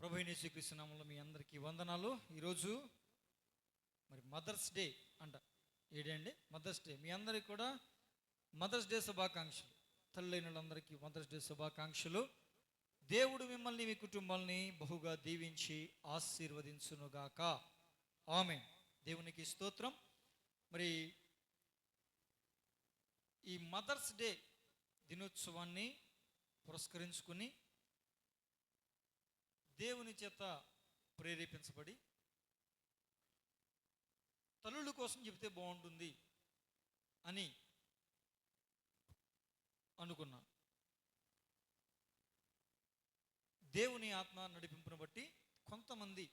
ప్రభువైన యేసుక్రీస్తు నామములో మీ అందరికీ వందనాలు. ఈరోజు మరి మదర్స్ డే అంట. ఏడండి మదర్స్ డే. మీ అందరికీ కూడా మదర్స్ డే శుభాకాంక్షలు. తల్లులైన వాళ్ళందరికీ మదర్స్ డే శుభాకాంక్షలు. దేవుడు మిమ్మల్ని మీ కుటుంబాలని బహుగా దీవించి ఆశీర్వదించునుగాక. ఆమేన్. దేవునికి స్తోత్రం. మరి ఈ మదర్స్ డే దినోత్సవాన్ని పురస్కరించుకుని దేవుని చేత ప్రేరేపించబడి తల్లుల కోసం చెబితే బాగుంటుంది అని అనుకున్నాను. దేవుని ఆత్మ నడిపింపును బట్టి కొంతమంది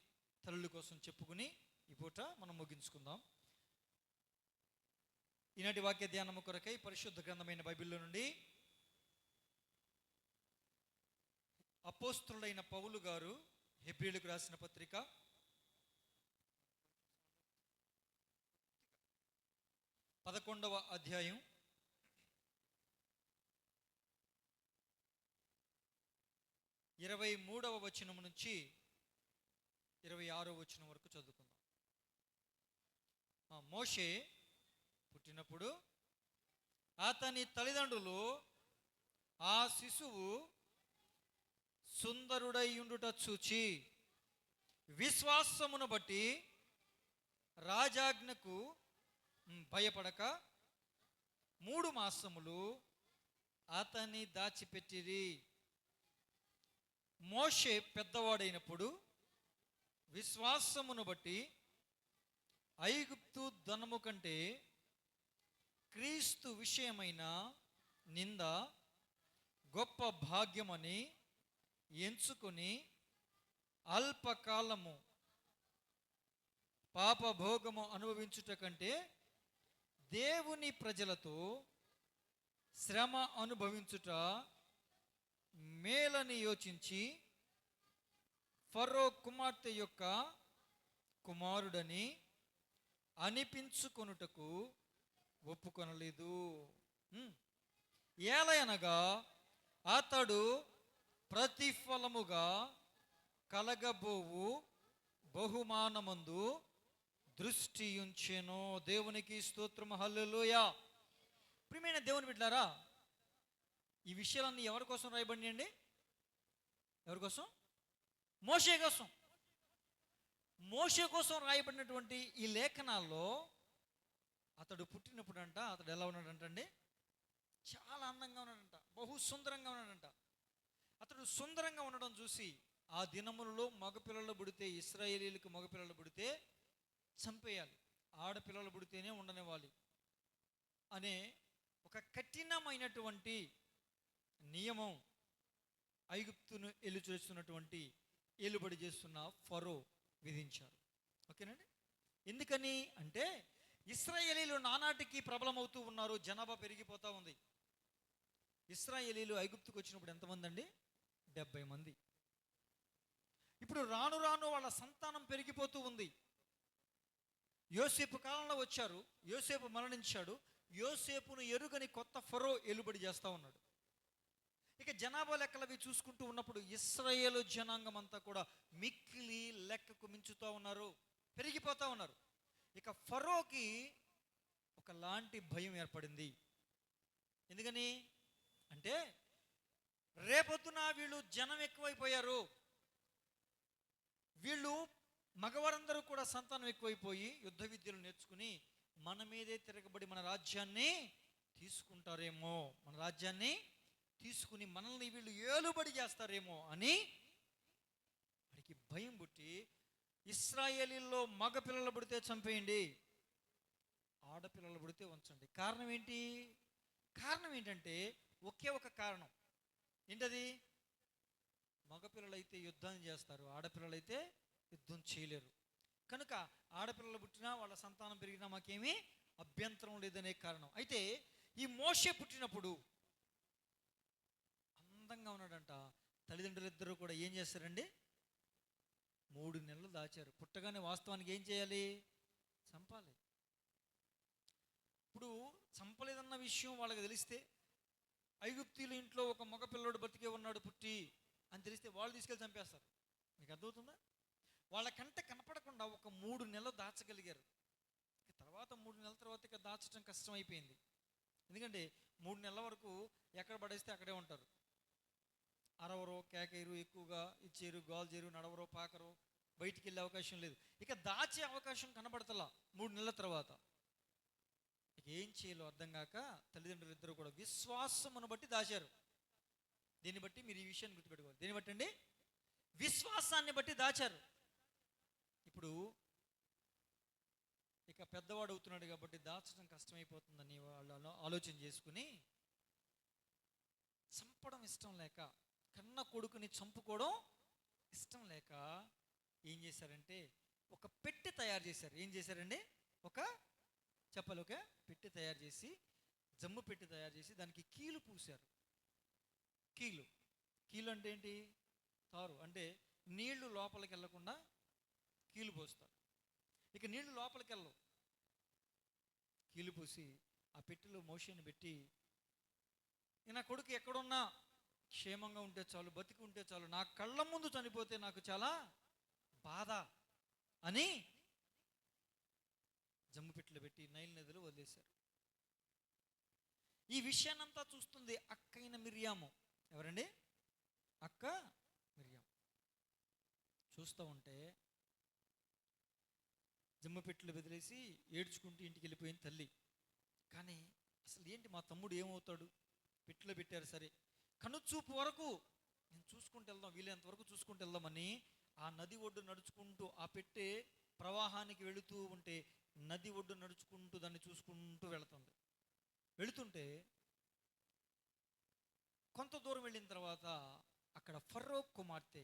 తల్లుల కోసం చెప్పుకుని ఈ పూట మనం ముగించుకుందాం. ఈనాటి వాక్య ధ్యానము కొరకై పరిశుద్ధ గ్రంథమైన బైబిల్లో నుండి అపోస్తులుడైన పౌలు గారు హెబ్రీయులకు రాసిన పత్రిక 11వ అధ్యాయం 23వ వచనం నుంచి 26వ వచనం వరకు చదువుకుందాం. మోషే పుట్టినప్పుడు అతని తల్లిదండ్రులు ఆ శిశువు సుందరుడై ఉండుట చూచి విశ్వాసమును బట్టి రాజాజ్ఞకు భయపడక 3 మాసములు అతన్ని దాచిపెట్టిరి. మోషే పెద్దవాడైనప్పుడు విశ్వాసమును బట్టి ఐగుప్తు ధనము కంటే క్రీస్తు విషయమైన నింద గొప్ప భాగ్యమని ఎంచుకొని అల్పకాలము పాపభోగము అనుభవించుట కంటే దేవుని ప్రజలతో శ్రమ అనుభవించుట మేలని యోచించి ఫరో కుమార్తె యొక్క కుమారుడని అనిపించుకొనుటకు ఒప్పుకొనలేదు. ఏలయనగా అతడు ప్రతిఫలముగా కలగబోవు బహుమానమందు దృష్టి ఉంచెను. దేవునికి స్తోత్రం. హల్లెలూయా. ప్రియమైన దేవుని బిడ్డలారా, ఈ విషయాలన్నీ ఎవరి కోసం రాయబడినాయండి? ఎవరి కోసం? మోషే కోసం. మోషే కోసం రాయబడినటువంటి ఈ లేఖనాల్లో అతడు పుట్టినప్పుడు అతడు ఎలా ఉన్నాడంటండి? చాలా అందంగా ఉన్నాడంట, బహు సుందరంగా ఉన్నాడంట. అతడు సుందరంగా ఉండడం చూసి ఆ దినములలో మగపిల్లలు పుడితే, ఇశ్రాయేలీలకు మగపిల్లలు పుడితే చంపేయాలి, ఆడపిల్లలు పుడితేనే ఉండనివ్వాలి అనే ఒక కఠినమైనటువంటి నియమం ఐగుప్తును చేస్తున్నటువంటి ఏలుబడి చేస్తున్న ఫరో విధించారు. ఓకేనండి. ఎందుకని అంటే ఇశ్రాయేలీలు నానాటికి ప్రబలమవుతూ ఉన్నారు, జనాభా పెరిగిపోతూ ఉంది. ఇశ్రాయేలీలు ఐగుప్తుకు వచ్చినప్పుడు ఎంతమంది అండి? 70 మంది. ఇప్పుడు రాను రాను వాళ్ళ సంతానం పెరిగిపోతూ ఉంది. యోసేపు కాలంలో వచ్చారు, యోసేపు మరణించాడు. యోసేపును ఎరుగని కొత్త ఫరో ఏలుబడి చేస్తూ ఉన్నాడు. ఇక జనాభా లెక్కలవి చూసుకుంటూ ఉన్నప్పుడు ఇశ్రాయేలు జనాంగం అంతా కూడా మిక్కిలి లెక్కకు మించుతూ ఉన్నారు, పెరిగిపోతూ ఉన్నారు. ఇక ఫరోకి ఒకలాంటి భయం ఏర్పడింది. ఎందుకని అంటే రేపొద్దున వీళ్ళు జనం ఎక్కువైపోయారు, వీళ్ళు మగవారందరూ కూడా సంతానం ఎక్కువైపోయి యుద్ధ విద్యలు నేర్చుకుని మన మీదే తిరగబడి మన రాజ్యాన్ని తీసుకుంటారేమో, మన రాజ్యాన్ని తీసుకుని మనల్ని వీళ్ళు ఏలుబడి చేస్తారేమో అని వాడికి భయం పుట్టి ఇశ్రాయేలీల్లో మగపిల్లలు పుడితే చంపేయండి, ఆడపిల్లలు పుడితే ఉంచండి. కారణం ఏంటి? కారణం ఏంటంటే ఒకే ఒక కారణం. ఏంటది? మగపిల్లలైతే యుద్ధం చేస్తారు, ఆడపిల్లలైతే యుద్ధం చేయలేరు. కనుక ఆడపిల్లలు పుట్టినా వాళ్ళ సంతానం పెరిగినా మాకేమీ అభ్యంతరం లేదనే కారణం. అయితే ఈ మోషే పుట్టినప్పుడు అందంగా ఉన్నాడంట. తల్లిదండ్రులు ఇద్దరు కూడా ఏం చేస్తారండి? 3 నెలలు దాచారు. పుట్టగానే వాస్తవానికి ఏం చేయాలి? చంపాలి. ఇప్పుడు చంపలేదన్న విషయం వాళ్ళకి తెలిస్తే, ఐగుప్తీయుల ఇంట్లో ఒక మగపిల్లడు బతికే ఉన్నాడు పుట్టి అని తెలిస్తే వాళ్ళు తీసుకెళ్ళి చంపేస్తారు. మీకు అర్థమవుతుందా? వాళ్ళకంటే కనపడకుండా ఒక 3 నెలలు దాచగలిగారు. తర్వాత 3 నెలల తర్వాత ఇక దాచడం కష్టం అయిపోయింది. ఎందుకంటే 3 నెలల వరకు ఎక్కడ పడేస్తే అక్కడే ఉంటారు. అరవరో, కేకైరు, ఎక్కువగా ఇచ్చేరు, గోల్ చేయరు, నడవరో, పాకరో, బయటికి వెళ్ళే అవకాశం లేదు. ఇక దాచే అవకాశం కనబడతలా 3 నెలల తర్వాత. ఇక ఏం చేయాలో అర్థం కాక తల్లిదండ్రులు ఇద్దరు కూడా విశ్వాసమును బట్టి దాచారు. దీన్ని బట్టి మీరు ఈ విషయాన్ని గుర్తుపెట్టుకోవాలి. దీన్ని బట్టి అండి, విశ్వాసాన్ని బట్టి దాచారు. ఇప్పుడు ఇక పెద్దవాడు అవుతున్నాడు కాబట్టి దాచడం కష్టమైపోతుందని వాళ్ళు ఆలోచన చేసుకుని, చంపడం ఇష్టం లేక, కన్న కొడుకుని చంపుకోవడం ఇష్టం లేక ఏం చేశారంటే ఒక పెట్టె తయారు చేశారు. ఏం చేశారండి? ఒక పెట్టె తయారు చేసి, జమ్ము పెట్టి తయారు చేసి దానికి కీలు పూశారు. కీలు అంటే ఏంటి? తారు అంటే నీళ్లు లోపలికి వెళ్ళకుండా కీలు పోస్తారు. ఇక నీళ్లు లోపలికి వెళ్ళవు. కీలు పూసి ఆ పెట్టెలో మోషేని పెట్టి, నా కొడుకు ఎక్కడున్నా క్షేమంగా ఉంటే చాలు, బతికి ఉంటే చాలు, నా కళ్ళ ముందు చనిపోతే నాకు చాలా బాధ అని జమ్ము పెట్టెలు పెట్టి నైల్ నదిలో వదిలేశారు. ఈ విషయాన్నంతా చూస్తుంది అక్కైన మిర్యాము. ఎవరండి? అక్క మిర్యాము. చూస్తూ ఉంటే జమ్ము పెట్టెలు వదిలేసి ఏడ్చుకుంటూ ఇంటికి వెళ్ళిపోయింది తల్లి. కానీ అసలు ఏంటి, మా తమ్ముడు ఏమవుతాడు? పెట్టెలో పెట్టారు సరే, కనుచూపు వరకు నేను చూసుకుంటూ వెళ్దాం, వీలైనంత వరకు చూసుకుంటూ వెళ్దామని ఆ నది ఒడ్డు నడుచుకుంటూ, ఆ పెట్టే ప్రవాహానికి వెళుతూ ఉంటే నది ఒడ్డు నడుచుకుంటూ దాన్ని చూసుకుంటూ వెళుతుంటే కొంత దూరం వెళ్ళిన తర్వాత అక్కడ ఫరో కుమార్తె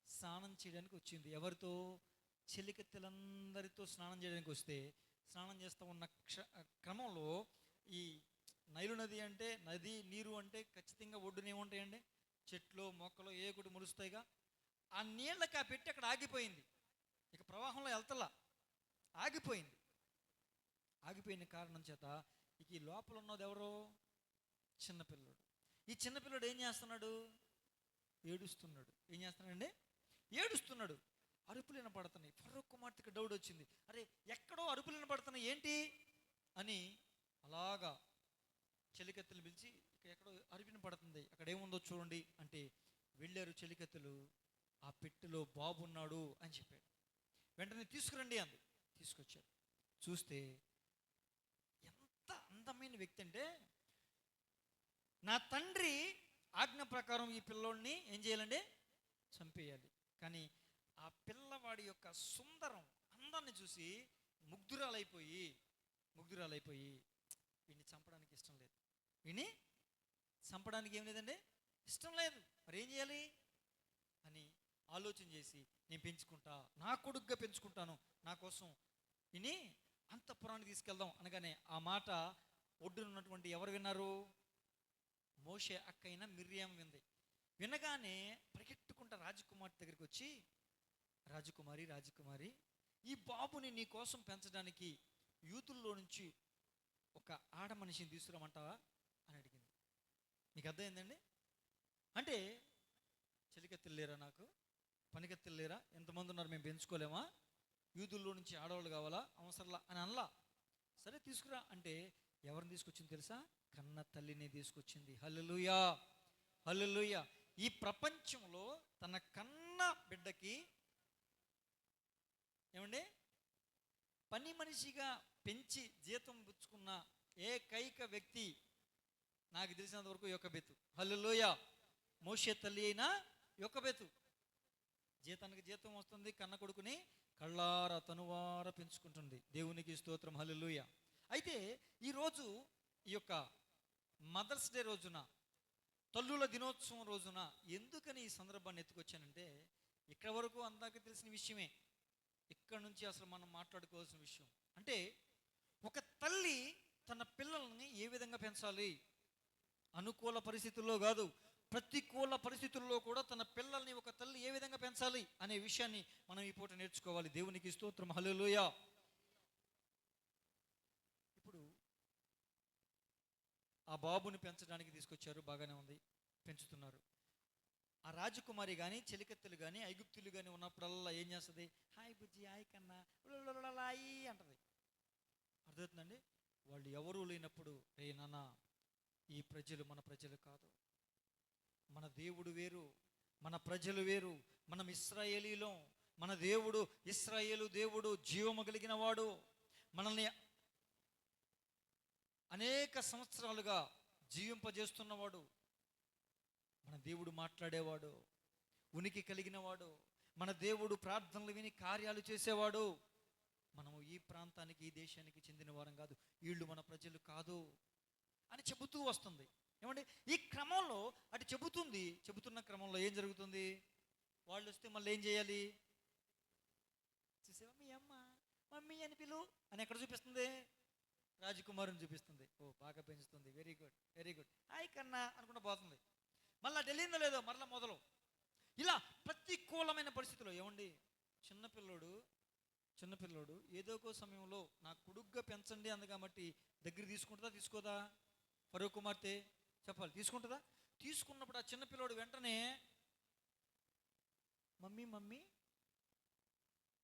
స్నానం చేయడానికి వచ్చింది. ఎవరితో? చెలికత్తెలందరితో స్నానం చేయడానికి వస్తే, స్నానం చేస్తూ ఉన్న క్రమంలో ఈ నైలు నది అంటే, నది నీరు అంటే ఖచ్చితంగా ఒడ్డున ఏముంటాయండి? చెట్లు, మొక్కలు ఏ ఒకటి ములుస్తాయిగా. ఆ నీళ్ళకి ఆ పెట్టి అక్కడ ఆగిపోయింది. ఇక ప్రవాహంలో వెళ్తలా, ఆగిపోయింది. ఆగిపోయిన కారణం చేత ఇక ఈ లోపల ఉన్నది ఎవరో? చిన్నపిల్లడు. ఈ చిన్నపిల్లడు ఏం చేస్తున్నాడు? ఏడుస్తున్నాడు. ఏం చేస్తున్నాడండి? ఏడుస్తున్నాడు. అరుపులు వినపడుతున్నాయి. ఫరో కుమార్తెకి డౌట్ వచ్చింది, అరే ఎక్కడో అరుపులు వినపడుతున్నాయి ఏంటి అని. అలాగా చెలికత్తెలు పిలిచి, ఇక ఎక్కడో అరుపులు పడుతుంది, అక్కడ ఏముందో చూడండి అంటే వెళ్ళారు చెలికత్తెలు. ఆ పెట్టెలో బాబు ఉన్నాడు అని చెప్పాడు. వెంటనే తీసుకురండి అంది. తీసుకొచ్చారు. చూస్తే ఎంత అందమైన వ్యక్తి అంటే, నా తండ్రి ఆజ్ఞ ప్రకారం ఈ పిల్లోడిని ఏం చేయాలండి? చంపేయాలి. కానీ ఆ పిల్లవాడి యొక్క సుందరం అందాన్ని చూసి ముగ్ధురాలైపోయి వీడిని చంపడానికి ఇష్టం లేదు. వీడిని చంపడానికి ఏం లేదండి, ఇష్టం లేదు. మరి ఏం చేయాలి అని ఆలోచన చేసి, నేను పెంచుకుంటా, నా కొడుకుగా పెంచుకుంటాను, నా కోసం విని అంతఃపురానికి తీసుకెళ్దాం అనగానే ఆ మాట ఒడ్డునున్నటువంటి ఎవరు విన్నారు? మోషే అక్కైన మిర్యాం వింది. వినగానే పరిగెట్టుకుంటా రాజకుమార్తె దగ్గరికి వచ్చి, రాజకుమారి, ఈ బాబుని నీ కోసం పెంచడానికి యూతుల్లో నుంచి ఒక ఆడ మనిషిని తీసుకురమ్మంటావా అని అడిగింది. మీకు అర్థమైందండి? అంటే చెలికత్తెలు లేరా, నాకు పనికత్తెలు లేరా, ఎంతమంది ఉన్నారు, మేము పెంచుకోలేమా, యూతుల్లో నుంచి ఆడవాళ్ళు కావాలా, అవసరంలా అని అనలా. సరే తీసుకురా అంటే ఎవరిని తీసుకొచ్చింది తెలుసా? కన్న తల్లిని తీసుకొచ్చింది. హల్లెలూయా, హల్లెలూయా. ఈ ప్రపంచంలో తన కన్న బిడ్డకి ఏమండి పని మనిషిగా పెంచి జీతం పుచ్చుకున్న ఏకైక వ్యక్తి నాకు తెలిసినంత వరకు యొక్కబెతు. హల్లెలూయా. మోషే తల్లి అయినా యొక్కబెతు. జీతానికి జీతం వస్తుంది, కన్న కొడుకుని కళ్ళారా తనువార పెంచుకుంటుంది. దేవునికి స్తోత్రం, హల్లెలూయా. అయితే ఈరోజు ఈ యొక్క మదర్స్ డే రోజున, తల్లుల దినోత్సవం రోజున ఎందుకని ఈ సందర్భాన్ని ఎత్తుకొచ్చానంటే, ఇక్కడ వరకు అందరికీ తెలిసిన విషయమే, ఇక్కడ నుంచి అసలు మనం మాట్లాడుకోవాల్సిన విషయం అంటే, ఒక తల్లి తన పిల్లల్ని ఏ విధంగా పెంచాలి, అనుకూల పరిస్థితుల్లో కాదు, ప్రతికూల పరిస్థితుల్లో కూడా తన పిల్లల్ని ఒక తల్లి ఏ విధంగా పెంచాలి అనే విషయాన్ని మనం ఈ పూట నేర్చుకోవాలి. దేవునికి స్తోత్రం, హల్లెలూయా. ఇప్పుడు ఆ బాబుని పెంచడానికి తీసుకొచ్చారు, బాగానే ఉంది, పెంచుతున్నారు. ఆ రాజకుమారి కానీ చెలికత్తెలు కానీ ఐగుప్తులు కానీ ఉన్నప్పుడల్లా ఏం చేస్తుంది? హాయ్ బుజ్జి, హాయ్ కన్నా, లాయి అంటది. అర్థమవుతుందండి? వాళ్ళు ఎవరూ లేనప్పుడు, రే నాన్న, ఈ ప్రజలు మన ప్రజలు కాదు, మన దేవుడు వేరు, మన ప్రజలు వేరు, మనం ఇశ్రాయేలీలం, మన దేవుడు ఇశ్రాయేలు దేవుడు జీవము కలిగిన వాడు, మనల్ని అనేక సంవత్సరాలుగా జీవింపజేస్తున్నవాడు, మన దేవుడు మాట్లాడేవాడు, ఉనికి కలిగినవాడు, మన దేవుడు ప్రార్థనలు విని కార్యాలు చేసేవాడు. మనము ఈ ప్రాంతానికి, ఈ దేశానికి చెందిన వారం కాదు, వీళ్ళు మన ప్రజలు కాదు అని చెబుతూ వస్తుంది. ఏమంటే ఈ క్రమంలో అటు చెబుతున్న క్రమంలో ఏం జరుగుతుంది? వాళ్ళు వస్తే మళ్ళీ ఏం చేయాలి? చూసేవా మీ అమ్మ మమ్మీ అని పిలు అని ఎక్కడ చూపిస్తుంది? రాజకుమారుని చూపిస్తుంది. ఓ బాగా పెంచుతుంది, very good very good, hi కన్నా అనుకుంటూ పోతుంది. మళ్ళీ వెళ్ళిందో లేదో మరలా మొదలు. ఇలా ప్రతికూలమైన పరిస్థితిలో ఏమండి చిన్నపిల్లోడు ఏదో ఒక సమయంలో నా కొడుగ్గా పెంచండి అంది కాబట్టి దగ్గర తీసుకుంటుందా తీసుకోదా? ఫరో కుమార్తె చెప్పాలి, తీసుకుంటుందా? తీసుకున్నప్పుడు ఆ చిన్నపిల్లోడు వెంటనే మమ్మీ మమ్మీ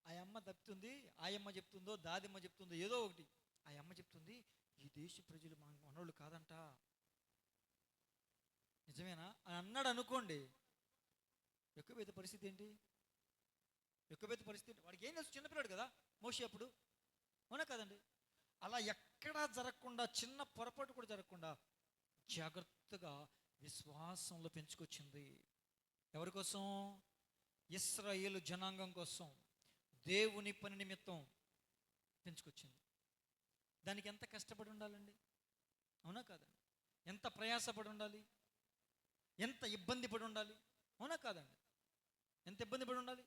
ఆ అమ్మ తప్పుతుంది, ఆయమ్మ చెప్తుందో దాదిమ్మ చెప్తుందో ఏదో ఒకటి, ఆ అమ్మ చెప్తుంది ఈ దేశ ప్రజలు మనోళ్ళు కాదంట. నిజమేనా అని అన్నాడు అనుకోండి, ఎక్కువైతే పరిస్థితి ఏంటి? వాడికి ఏం తెలుసు? చిన్నపిల్లాడు కదా మోషే అప్పుడు, అవునా కదండి? అలా ఎక్కడా జరగకుండా, చిన్న పొరపాటు కూడా జరగకుండా జాగ్రత్తగా విశ్వాసంలో పెంచుకొచ్చింది. ఎవరి కోసం? ఇశ్రాయేలు జనాంగం కోసం, దేవుని పని నిమిత్తం పెంచుకొచ్చింది. దానికి ఎంత కష్టపడి ఉండాలండి, అవునా కాదండి? ఎంత ప్రయాసపడి ఉండాలి, ఎంత ఇబ్బంది పడి ఉండాలి, అవునా కాదండి? ఎంత ఇబ్బంది పడి ఉండాలి?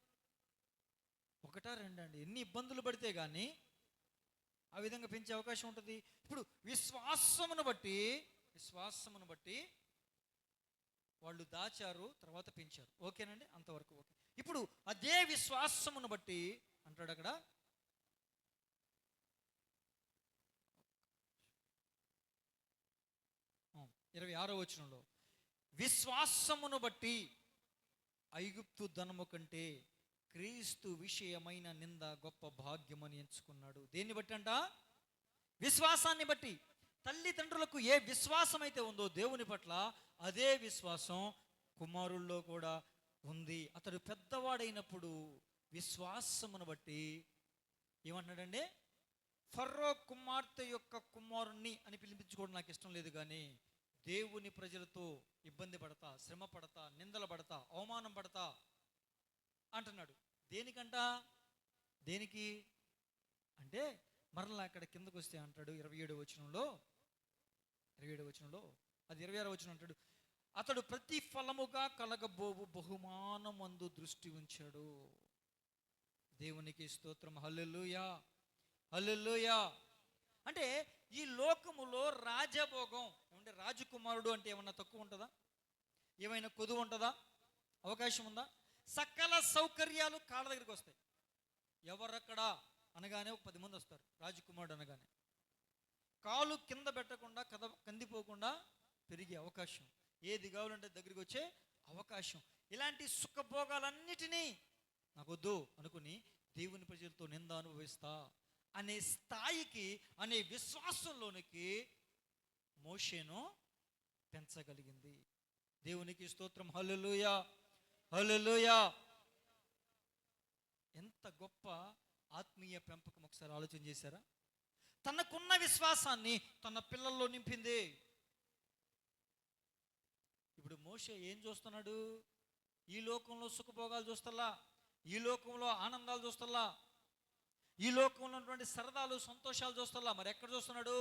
ఒకటా రెండా అండి? ఎన్ని ఇబ్బందులు పడితే కానీ ఆ విధంగా పెంచే అవకాశం ఉంటుంది. ఇప్పుడు విశ్వాసమును బట్టి వాళ్ళు దాచారు, తర్వాత పెంచారు. ఓకేనండి, అంతవరకు ఓకే. ఇప్పుడు అదే విశ్వాసమును బట్టి అంటాడు అక్కడ, 26వ వచనంలో, విశ్వాసమును బట్టి ఐగుప్తు ధనము కంటే క్రీస్తు విషయమైన నింద గొప్ప భాగ్యమని ఎంచుకున్నాడు. దేన్ని బట్టి అంట? విశ్వాసాన్ని బట్టి. తల్లిదండ్రులకు ఏ విశ్వాసం అయితే ఉందో దేవుని పట్ల, అదే విశ్వాసం కుమారుల్లో కూడా ఉంది. అతడు పెద్దవాడైనప్పుడు విశ్వాసమును బట్టి ఏమంటున్నాడండి? ఫరో కుమార్తె యొక్క కుమారుణ్ణి అని పిలిపించుకోవడం నాకు ఇష్టం లేదు, కానీ దేవుని ప్రజలతో ఇబ్బంది పడతా, శ్రమ పడతా, నిందలు పడతా, అవమానం పడతా అంటున్నాడు. దేనికంట? దేనికి అంటే మరలా అక్కడ కిందకు వస్తే అంటాడు 27వ వచనంలో, అది 26వ వచనం అంటాడు, అతడు ప్రతిఫలముగా కలగబోవు బహుమానమందు దృష్టి ఉంచాడు. దేవునికి స్తోత్రం, హల్లెలూయా హల్లెలూయా. అంటే ఈ లోకములో రాజభోగం, ఏమంటే రాజకుమారుడు అంటే ఏమన్నా తక్కువ ఉంటుందా? ఏమైనా కొదువు ఉంటుందా? అవకాశం ఉందా? సకల సౌకర్యాలు కాళ్ళ దగ్గరికి వస్తాయి. ఎవరక్కడా అనగానే ఒక 10 మంది వస్తారు. రాజకుమారుడు అనగానే కాలు కింద పెట్టకుండా, కందిపోకుండా పెరిగే అవకాశం, ఏది కావాలంటే దగ్గరికి వచ్చే అవకాశం, ఇలాంటి సుఖభోగాలన్నిటినీ నాకొద్దు అనుకుని దేవుని ప్రజలతో నింద అనుభవిస్తా అనే స్థాయికి, అనే విశ్వాసంలోనికి మోషేను పెంచగలిగింది. దేవునికి స్తోత్రం, హల్లెలూయా హల్లెలూయా. ఎంత గొప్ప ఆత్మీయ పెంపకం ఒకసారి ఆలోచన చేశారా? తనకున్న విశ్వాసాన్ని తన పిల్లల్లో నింపింది. ఇప్పుడు మోషే ఏం చూస్తున్నాడు? ఈ లోకంలో సుఖభోగాలు చూస్తల్లా, ఈ లోకంలో ఆనందాలు చూస్తల్లా, ఈ లోకంలో ఉన్నటువంటి సరదాలు సంతోషాలు చూస్తల్లా. మరి ఎక్కడ చూస్తున్నాడు?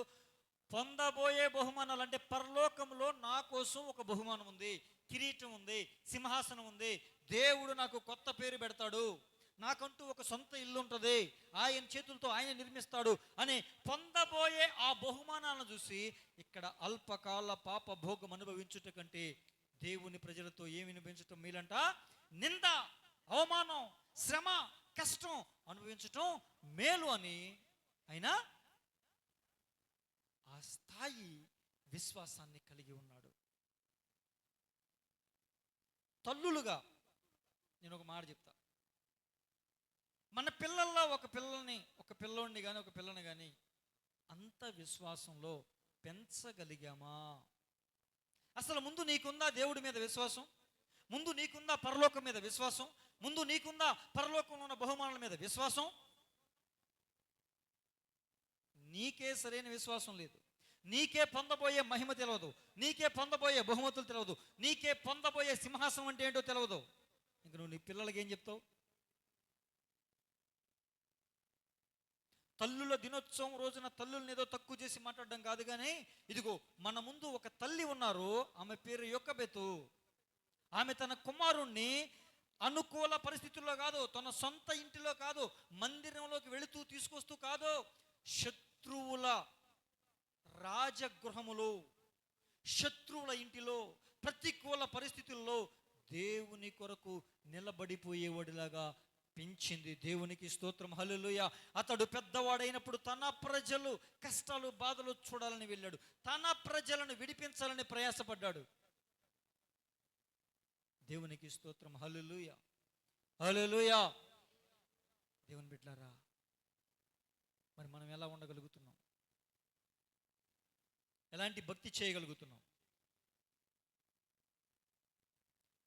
పొందబోయే బహుమానాలు. అంటే పరలోకంలో నా కోసం ఒక బహుమానం ఉంది, కిరీటం ఉంది, సింహాసనం ఉంది, దేవుడు నాకు కొత్త పేరు పెడతాడు, నాకంటూ ఒక సొంత ఇల్లు ఉంటుంది, ఆయన చేతులతో ఆయన నిర్మిస్తాడు అని పొందబోయే ఆ బహుమానాలను చూసి ఇక్కడ అల్పకాల పాప భోగం అనుభవించుట కంటే దేవుని ప్రజలతో ఏమి అనుభవించటం మేలంట? నింద, అవమానం, శ్రమ, కష్టం అనుభవించటం మేలు అని ఆయన ఆ స్థాయి విశ్వాసాన్ని కలిగి ఉన్నాడు. తల్లులుగా నేను ఒక మాట చెప్తా. మన పిల్లల్లో ఒక పిల్లోడిని కానీ ఒక పిల్లని కానీ అంత విశ్వాసంలో పెంచగలిగామా? అసలు ముందు నీకుందా దేవుడి మీద విశ్వాసం? ముందు నీకుందా పరలోకం మీద విశ్వాసం? ముందు నీకుందా పరలోకంలో ఉన్న బహుమానాల మీద విశ్వాసం? నీకే సరైన విశ్వాసం లేదు. నీకే పొందబోయే మహిమ తెలియదు, నీకే పొందబోయే బహుమతులు తెలియదు, నీకే పొందబోయే సింహాసనం అంటే ఏంటో తెలియదు. ఇంక నువ్వు నీ పిల్లలకి ఏం చెప్తావు? తల్లుల దినోత్సవం రోజున తల్లుల్ని ఏదో తక్కువ చేసి మాట్లాడడం కాదు, కానీ ఇదిగో మన ముందు ఒక తల్లి ఉన్నారు. ఆమె పేరు యొక్కబెతు. ఆమె తన కుమారుణ్ణి అనుకూల పరిస్థితుల్లో కాదు, తన సొంత ఇంటిలో కాదు, మందిరంలోకి వెళుతూ తీసుకొస్తూ కాదు, శత్రువుల రాజగృహములో, శత్రువుల ఇంటిలో, ప్రతికూల పరిస్థితుల్లో దేవుని కొరకు నిలబడిపోయేవాడిలాగా పెంచింది. దేవునికి స్తోత్రం, హల్లెలూయా. అతడు పెద్దవాడైనప్పుడు తన ప్రజలు కష్టాలు బాధలు చూడాలని వెళ్ళాడు, తన ప్రజలను విడిపించాలని ప్రయాసపడ్డాడు. దేవునికి స్తోత్రం, హల్లెలూయా, హల్లెలూయా. దేవుని బిడ్డలారా, మరి మనం ఎలా ఉండగలుగుతున్నాం? ఎలాంటి భక్తి చేయగలుగుతున్నాం?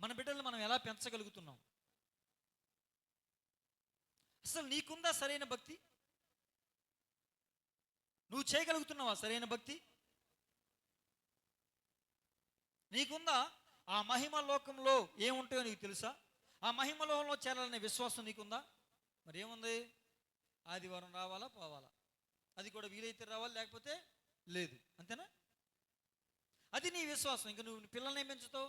మన బిడ్డలను మనం ఎలా పెంచగలుగుతున్నాం? అసలు నీకుందా సరైన భక్తి? నువ్వు చేయగలుగుతున్నావా సరైన భక్తి? నీకుందా? ఆ మహిమ లోకంలో ఏముంటాయో నీకు తెలుసా? ఆ మహిమ లోకంలో చేరాలనే విశ్వాసం నీకుందా? మరి ఏముంది? ఆదివారం రావాలా పోవాలా, అది కూడా వీలైతే రావాలి, లేకపోతే లేదు, అంతేనా? అది నీ విశ్వాసం. ఇంకా నువ్వు పిల్లల్ని ఏం పెంచుతావు?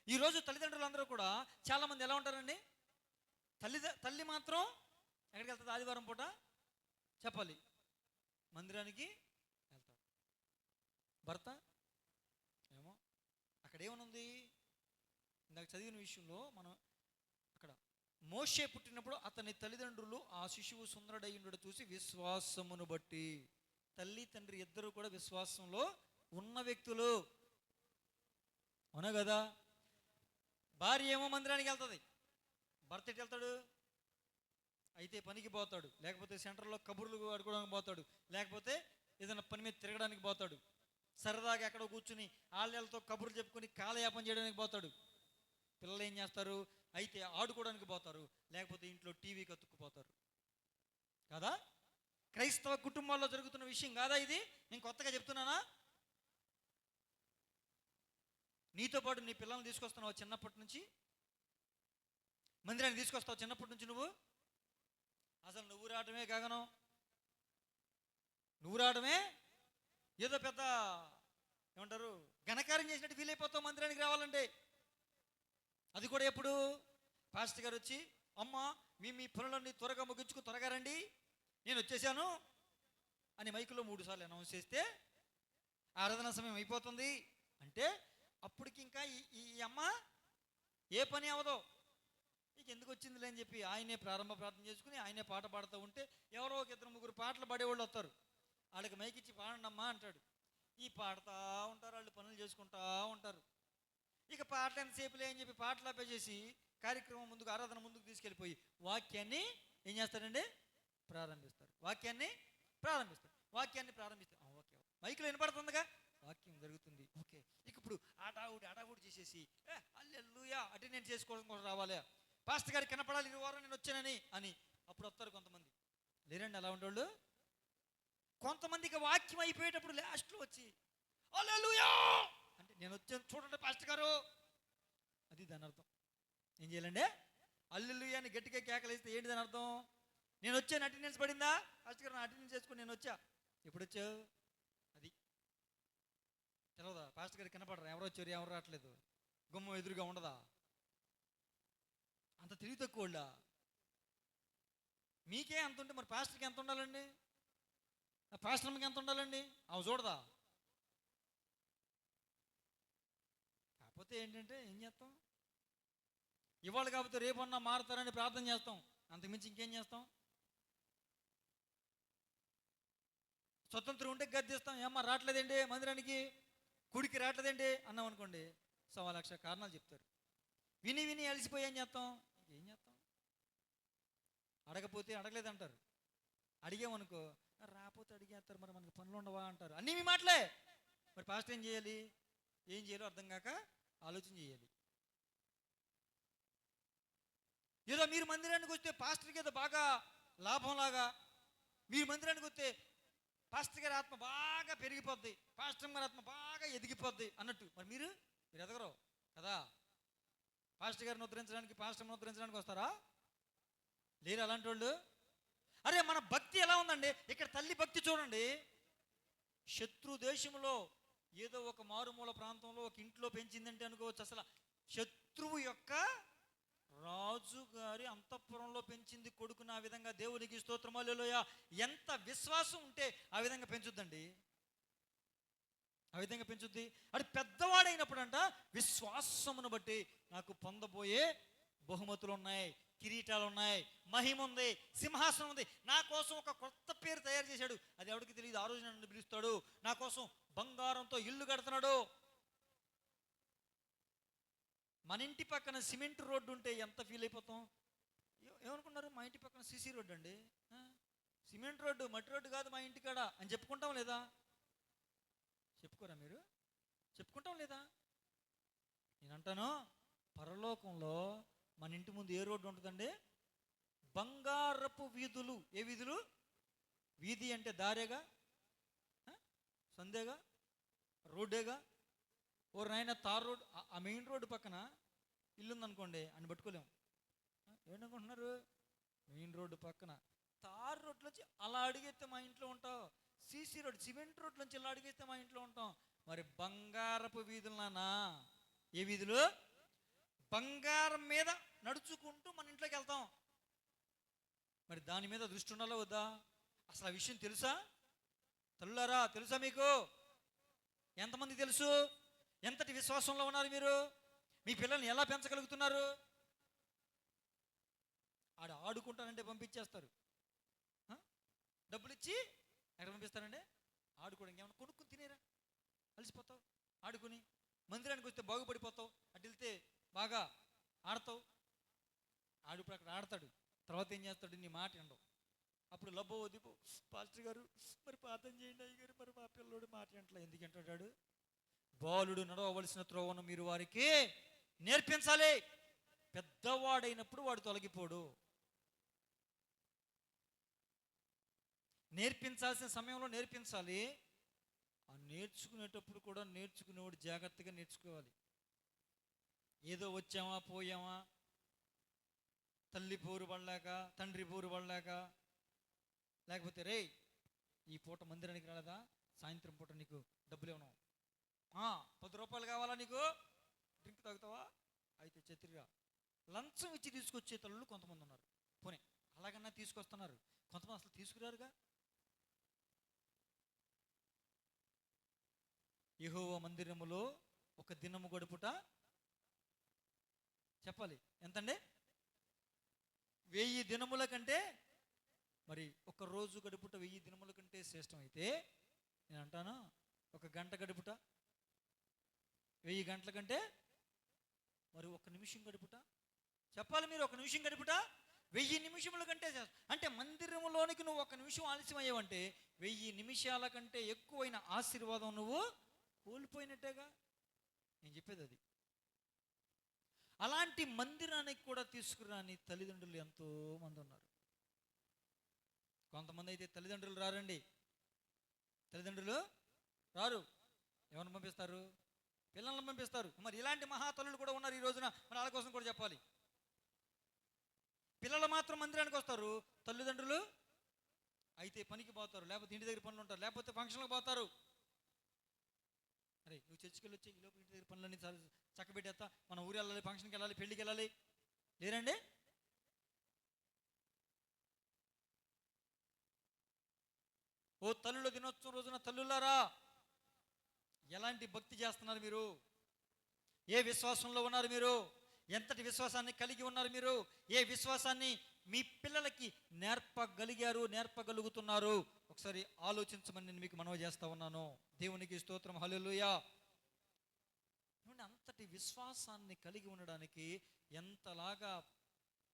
ఈరోజు తల్లిదండ్రులు అందరూ కూడా చాలామంది ఎలా ఉంటారండి? తల్లి మాత్రం ఎక్కడికి వెళ్తుంది? ఆదివారం పూట చెప్పాలి, మందిరానికి వెళ్తాడు. భర్త ఏమో అక్కడ ఏమనుంది? ఇందాక చదివిన విషయంలో మనం అక్కడ మోషే పుట్టినప్పుడు అతని తల్లిదండ్రులు ఆ శిశువు సుందరుడయ్యుండడు చూసి విశ్వాసమును బట్టి, తల్లి తండ్రి ఇద్దరు కూడా విశ్వాసంలో ఉన్న వ్యక్తులు, అవునా కదా? భార్య ఏమో మందిరానికి వెళ్తుంది, భర్త ఎటు వెళ్తాడు? అయితే పనికి పోతాడు, లేకపోతే సెంటర్లో కబుర్లు ఆడుకోవడానికి పోతాడు, లేకపోతే ఏదైనా పని మీద తిరగడానికి పోతాడు, సరదాగా ఎక్కడో కూర్చుని ఆళ్ళతో కబుర్లు చెప్పుకొని కాలయాపన చేయడానికి పోతాడు. పిల్లలు ఏం చేస్తారు? అయితే ఆడుకోవడానికి పోతారు, లేకపోతే ఇంట్లో టీవీ కతుక్కుపోతారు కదా? క్రైస్తవ కుటుంబాల్లో జరుగుతున్న విషయం కాదా ఇది? నేను కొత్తగా చెప్తున్నానా? నీతో పాటు నీ పిల్లల్ని తీసుకొస్తున్నావు చిన్నప్పటి నుంచి, మందిరాన్ని తీసుకొస్తావు చిన్నప్పటి నుంచి. నువ్వు అసలు నువ్వు రావడమే గగనం, నువ్వు రావడమే ఏదో పెద్ద ఏమంటారు ఘనకార్యం చేసినట్టు ఫీల్ అయిపోతావు మందిరానికి రావాలంటే. అది కూడా ఎప్పుడు? పాస్టర్ గారు వచ్చి, అమ్మ మీ పనులన్నీ త్వరగా ముగించుకు త్వరగా రండి, నేను వచ్చేసాను అని మైకులో 3 సార్లు అనౌన్స్ చేస్తే ఆరాధన సమయం అయిపోతుంది అంటే అప్పటికి ఇంకా ఈ అమ్మ ఏ పని అవదో, నీకు ఎందుకు వచ్చిందిలే అని చెప్పి ఆయనే ప్రారంభ ప్రార్థన చేసుకుని ఆయనే పాట పాడుతూ ఉంటే ఎవరో ఒక 2-3 పాటలు పాడేవాళ్ళు వస్తారు. వాళ్ళకి మైకిచ్చి పాడండమ్మా అంటాడు. ఈ పాడుతూ ఉంటారు, వాళ్ళు పనులు చేసుకుంటూ ఉంటారు. ఇక పాటలు ఎంతసేపులే అని చెప్పి పాటలు ఆపేసేసి కార్యక్రమం ముందుకు, ఆరాధన ముందుకు తీసుకెళ్ళిపోయి వాక్యాన్ని ఏం చేస్తారండి? ప్రారంభిస్తారు. వాక్యాన్ని ప్రారంభిస్తారు. ఓకే, మైకులో వినపడుతుందిగా, వాక్యం జరుగుతుంది, ఓకే. ఇక ఇప్పుడు ఆడావుడి చేసేసి హల్లెలూయా అటెండెన్స్ చేసుకోవడం కోసం రావాలి, పాస్టర్ గారికి కనపడాలి, ఈ వారం నేను వచ్చానని అని అప్పుడు వస్తారు కొంతమంది. లేరండి అలా ఉండేవాళ్ళు. కొంతమందికి వాక్యం అయిపోయేటప్పుడు లాస్ట్లో వచ్చి హల్లెలూయా అంటే నేను వచ్చాను చూడండి పాస్టర్ గారు, అది దాని అర్థం. ఏం చేయాలండి? హల్లెలూయా అని గట్టిగా కేకలేస్తే ఏంటి దాని అర్థం? నేను వచ్చాను, అటెండెన్స్ పడిందా పాస్టర్ గారు, నా అటెండెన్స్ చేసుకుని నేను వచ్చా. ఎప్పుడు వచ్చావు? అది తెలవదా? పాస్టర్ గారికి కనపడరా? ఎవరు వచ్చారు ఎవరు రావట్లేదు, గుమ్మం ఎదురుగా ఉండదా? అంత తెలివి తక్కువ. మీకే అంత ఉంటే మరి పాస్టర్కి ఎంత ఉండాలండి? పాస్టర్ అమ్మకి ఎంత ఉండాలండి? అవి చూడదా? కాకపోతే ఏంటంటే ఏం చేస్తాం, ఇవాళ కాకపోతే రేపన్నా మారుతారని ప్రార్థన చేస్తాం, అంతకుమించి ఇంకేం చేస్తాం? స్వతంత్రం ఉంటే గద్దిస్తాం, ఏమ్మా రావట్లేదండి మందిరానికి, గుడికి రావట్లేదండి అన్నాం అనుకోండి, 1,00,000 కారణాలు చెప్తారు. విని విని అలసిపోయి ఏం చేస్తాం? ఏం చేస్తాం? అడగపోతే అడగలేదంటారు, అడిగామనుకో రాపోతే అడిగేస్తారు, మరి మనకి పనులు ఉండవా అంటారు. అన్నీ మీ మాటలే. మరి పాస్టర్ ఏం చేయాలి? ఏం చేయాలో అర్థం కాక ఆలోచన చేయాలి. ఏదో మీరు మందిరానికి వస్తే పాస్టర్కి ఏదో బాగా లాభంలాగా, మీరు మందిరానికి వస్తే పాస్టర్ గారి ఆత్మ బాగా పెరిగిపోద్ది, పాస్టర్ గారి ఆత్మ బాగా ఎదిగిపోద్ది అన్నట్టు. మరి మీరు ఎదగరు కదా. పాస్టర్ గారిని ఉద్ధరించడానికి, పాస్టర్ని ఉద్ధరించడానికి వస్తారా? లేరు అలాంటి వాళ్ళు. అరే మన భక్తి ఎలా ఉందండి? ఇక్కడ తల్లి భక్తి చూడండి. శత్రు దేశంలో ఏదో ఒక మారుమూల ప్రాంతంలో ఒక ఇంట్లో పెంచిందంటే అనుకోవచ్చు. అసలు శత్రువు యొక్క రాజుగారి అంతఃపురంలో పెంచింది కొడుకుని. ఆ విధంగా దేవునికి స్తోత్రం హల్లెలూయా. ఎంత విశ్వాసం ఉంటే ఆ విధంగా పెంచుద్దండి, ఆ విధంగా పెంచుద్ది. అది పెద్దవాడైనప్పుడంట విశ్వాసమును బట్టి నాకు పొందబోయే బహుమతులు ఉన్నాయి, కిరీటాలు ఉన్నాయి, మహిమ ఉంది, సింహాసనం ఉంది. నా కోసం ఒక కొత్త పేరు తయారు చేశాడు, అది ఎవరికి తెలియదు. ఆ రోజు నన్ను పిలుస్తాడు, నా కోసం బంగారంతో ఇల్లు కడుతున్నాడు. మన ఇంటి పక్కన సిమెంట్ రోడ్డు ఉంటే ఎంత ఫీల్ అయిపోతాం? ఏమనుకున్నారు? మా ఇంటి పక్కన సిసి రోడ్డు అండి, సిమెంట్ రోడ్డు, మట్టి రోడ్డు కాదు మా ఇంటికాడ అని చెప్పుకుంటాం లేదా? చెప్పుకోరా మీరు? చెప్పుకుంటాం లేదా? నేను అంటాను, పరలోకంలో మన ఇంటి ముందు ఏ రోడ్డు ఉంటుందండి? బంగారపు వీధులు. ఏ వీధులు? వీధి అంటే దారేగా, సందేగా, రోడ్డేగా. ఓ నాయన తార్ రోడ్, ఆ మెయిన్ రోడ్డు పక్కన ఇల్లు ఉందనుకోండి, అని పట్టుకోలేము. ఏంటనుకుంటున్నారు? మెయిన్ రోడ్డు పక్కన తార్ రోడ్లోంచి అలా అడిగేస్తే మా ఇంట్లో ఉంటాం. సీసీ రోడ్, సిమెంట్ రోడ్లోంచి ఇలా అడిగేస్తే మా ఇంట్లో ఉంటాం. మరి బంగారపు వీధులు నానా. ఏ వీధులు? బంగారం మీద నడుచుకుంటూ మన ఇంట్లోకి వెళ్తాం. మరి దాని మీద దృష్టి ఉండాలా వద్దా? అసలు ఆ విషయం తెలుసా? తల్లులారా తెలుసా మీకు? ఎంతమంది తెలుసు? ఎంతటి విశ్వాసంలో ఉన్నారు మీరు? మీ పిల్లల్ని ఎలా పెంచగలుగుతున్నారు? ఆడుకుంటానంటే పంపించేస్తారు. డబ్బులు ఇచ్చి ఎక్కడ పంపిస్తారండి? ఆడుకోవడానికి. ఏమన్నా కొనుక్కుని తినేరా? అలసిపోతావు ఆడుకుని. మందిరానికి వస్తే బాగుపడిపోతావు, అటు వెళ్తే బాగా ఆడతావు. ఇప్పుడు అక్కడ ఆడతాడు, తర్వాత ఏం చేస్తాడు? నీ మాట ఉండవు. అప్పుడు లబ్బో దిపో, పాస్టర్ గారు మరి ప్రార్థన చేయండి అయ్య గారు, మరి మా పిల్లోడు మాట ఎంట్లా. ఎందుకు అంటాడు? బాలుడు నడవవలసిన త్రోవను మీరు వారికి నేర్పించాలి. పెద్దవాడైనప్పుడు వాడు తొలగిపోడు. నేర్పించాల్సిన సమయంలో నేర్పించాలి. ఆ నేర్చుకునేటప్పుడు కూడా నేర్చుకునేవాడు జాగ్రత్తగా నేర్చుకోవాలి. ఏదో వచ్చామా పోయామా, తల్లి పోరు పడలేక, తండ్రి పోరు పడలేక, లేకపోతే రే ఈ పూట మందిరానికి రాలేదా, సాయంత్రం పూట నీకు డబ్బులు ఇవ్వను, 10 రూపాయలు కావాలా నీకు, డ్రింక్ తాగుతావా, అయితే చెత్తిగా లంచం ఇచ్చి తీసుకొచ్చే తల్లులు కొంతమంది ఉన్నారు. పోనీ అలాగన్నా తీసుకొస్తున్నారు, కొంతమంది అసలు తీసుకురారుగా. యెహోవా మందిరములో ఒక దినము గడుపుట చెప్పాలి ఎంతండి? 1000 దినముల కంటే, మరి ఒక రోజు గడుపుట 1000 దినముల కంటే శ్రేష్టం అయితే, నేను అంటాను ఒక గంట గడుపుట 1000 గంటల కంటే, మరి 1 నిమిషం గడుపుట చెప్పాలి. మీరు 1 నిమిషం గడుపుట 1000 నిమిషముల కంటే. అంటే మందిరములోనికి నువ్వు 1 నిమిషం ఆలస్యం అయ్యావంటే 1000 నిమిషాల కంటే ఎక్కువైన ఆశీర్వాదం నువ్వు కోల్పోయినట్టేగా. నేను చెప్పేది అది. అలాంటి మందిరానికి కూడా తీసుకురాని తల్లిదండ్రులు ఎంతో మంది ఉన్నారు. కొంతమంది అయితే తల్లిదండ్రులు రారండి, తల్లిదండ్రులు రారు. ఎవరిని పంపిస్తారు? పిల్లల్ని పంపిస్తారు. మరి ఇలాంటి మహాతల్లులు కూడా ఉన్నారు ఈ రోజున. మరి వాళ్ళ కోసం కూడా చెప్పాలి. పిల్లలు మాత్రం మందిరానికి వస్తారు, తల్లిదండ్రులు అయితే పనికి పోతారు, లేకపోతే ఇంటి దగ్గర పనులు ఉంటారు, లేకపోతే ఫంక్షన్లకు పోతారు. అరే నువ్వు చర్చికి వెళ్ళి వచ్చి ఈ లోపు ఇంటి దగ్గర పనులన్నీ చక్కబెట్టేస్తా, మన ఊరు వెళ్ళాలి, ఫంక్షన్కి వెళ్ళాలి, పెళ్ళికి వెళ్ళాలి. లేరండి? ఓ తల్లుల దినోత్సవం రోజున తల్లులారా, ఎలాంటి భక్తి చేస్తున్నారు మీరు? ఏ విశ్వాసంలో ఉన్నారు మీరు? ఎంతటి విశ్వాసాన్ని కలిగి ఉన్నారు మీరు? ఏ విశ్వాసాన్ని మీ పిల్లలకి నేర్పగలిగారు, నేర్పగలుగుతున్నారు? ఒకసారి ఆలోచించమని నేను మీకు మనవి చేస్తా ఉన్నాను. దేవునికి స్తోత్రం, హల్లెలూయా. ఏమంటే అంతటి విశ్వాసాన్ని కలిగి ఉండడానికి ఎంతలాగా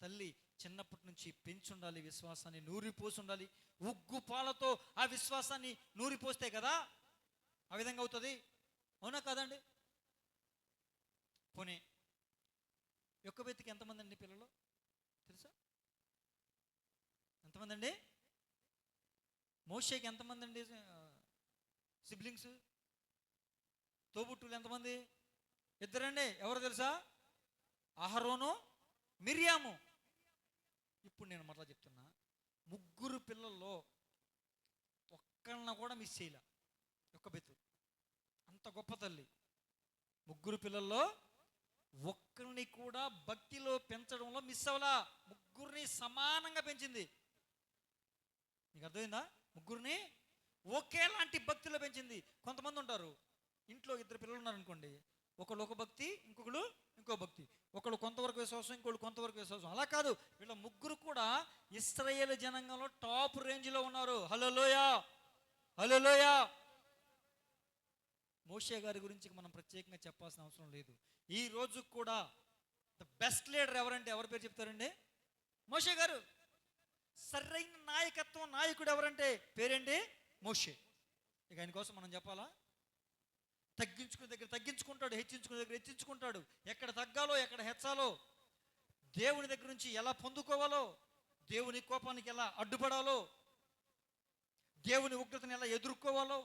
తల్లి చిన్నప్పటి నుంచి పెంచుండాలి, విశ్వాసాన్ని నూరిపోసి ఉండాలి. ఉగ్గు పాలతో ఆ విశ్వాసాన్ని నూరిపోస్తే కదా ఆ విధంగా అవుతుంది. అవునా కాదండి? పోనీ యొక్కబెత్తికి ఎంతమంది అండి పిల్లలు తెలుసా? ఎంతమంది అండి? మోషేకి ఎంతమంది అండి సిబ్లింగ్స్, తోబుట్టులు ఎంతమంది? ఇద్దరండి. ఎవరు తెలుసా? అహరోను, మిరియాము. ఇప్పుడు నేను మరలా చెప్తున్నా, ముగ్గురు పిల్లల్లో ఒక్కళ్ళని కూడా మిస్ చేయలే యొక్కబెత్తు. అంత గొప్ప తల్లి. ముగ్గురు పిల్లల్లో ఒక్కరిని కూడా భక్తిలో పెంచడంలో మిస్ అవ్వలా. ముగ్గురిని సమానంగా పెంచింది. మీకు అర్థమైందా? ముగ్గురిని ఒకేలాంటి భక్తిలో పెంచింది. కొంతమంది ఉంటారు, ఇంట్లో ఇద్దరు పిల్లలు ఉన్నారనుకోండి, ఒకళ్ళు ఒక భక్తి, ఇంకొకళ్ళు ఇంకో భక్తి, ఒకళ్ళు కొంతవరకు విశ్వాసం, ఇంకోళ్ళు కొంతవరకు విశ్వాసం. అలా కాదు, వీళ్ళ ముగ్గురు కూడా ఇశ్రాయేలు జనాంగంలో టాప్ రేంజ్లో ఉన్నారు. హల్లెలూయా, హల్లెలూయా. మోషే గారి గురించి మనం ప్రత్యేకంగా చెప్పాల్సిన అవసరం లేదు. ఈ రోజు కూడా ద బెస్ట్ లీడర్ ఎవరంటే ఎవరి పేరు చెప్తారండి? మోషే గారు. సరైన నాయకత్వం, నాయకుడు ఎవరంటే పేరేంటి? మోషే. ఇక ఆయన కోసం మనం చెప్పాలా? తగ్గించుకునే దగ్గర తగ్గించుకుంటాడు, హెచ్చించుకునే దగ్గర హెచ్చించుకుంటాడు. ఎక్కడ తగ్గాలో, ఎక్కడ హెచ్చాలో, దేవుని దగ్గర నుంచి ఎలా పొందుకోవాలో, దేవుని కోపానికి ఎలా అడ్డుపడాలో, దేవుని ఉగ్రతను ఎలా ఎదుర్కోవాలో,